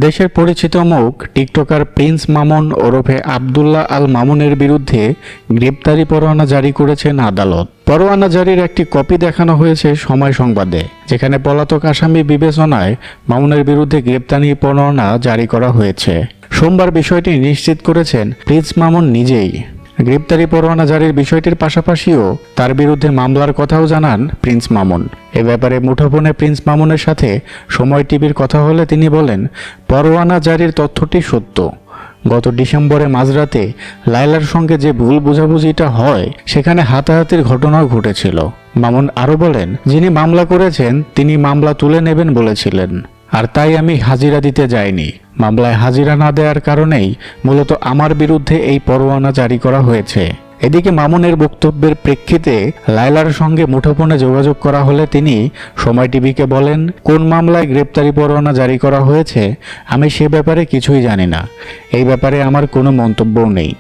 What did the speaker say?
দেশের পরিচিত মুখ টিকটকার প্রিন্স মামুন ওরফে আব্দুল্লাহ আল মামুনের বিরুদ্ধে গ্রেপ্তারি পরোয়ানা জারি করেছেন আদালত। পরোয়ানা জারির একটি কপি দেখানো হয়েছে সময় সংবাদে, যেখানে পলাতক আসামি বিবেচনায় মামুনের বিরুদ্ধে গ্রেপ্তারি পরোয়ানা জারি করা হয়েছে। সোমবার বিষয়টি নিশ্চিত করেছেন প্রিন্স মামুন নিজেই। গ্রেপ্তারি পরোয়ানা জারির বিষয়টির পাশাপাশিও তার বিরুদ্ধে মামলার কথাও জানান প্রিন্স মামুন। এ ব্যাপারে মুঠোফোনে প্রিন্স মামুনের সাথে সময় টিভির কথা হলে তিনি বলেন, পরোয়ানা জারির তথ্যটি সত্য। গত ডিসেম্বরে মাঝরাতে লায়লার সঙ্গে যে ভুল বোঝাবুঝিটা হয় সেখানে হাতাহাতির ঘটনাও ঘটেছিল। মামুন আরও বলেন, যিনি মামলা করেছেন তিনি মামলা তুলে নেবেন বলেছিলেন, আর তাই আমি হাজিরা দিতে যাইনি। মামলায় হাজিরা না দেওয়ার কারণেই মূলত আমার বিরুদ্ধে এই পরোয়ানা জারি করা হয়েছে। এদিকে মামুনের বক্তব্যের প্রেক্ষিতে লায়লার সঙ্গে মুঠোফোনে যোগাযোগ করা হলে তিনি সময় টিভিকে বলেন, কোন মামলায় গ্রেপ্তারি পরোয়ানা জারি করা হয়েছে আমি সে ব্যাপারে কিছুই জানি না, এই ব্যাপারে আমার কোনো মন্তব্যও নেই।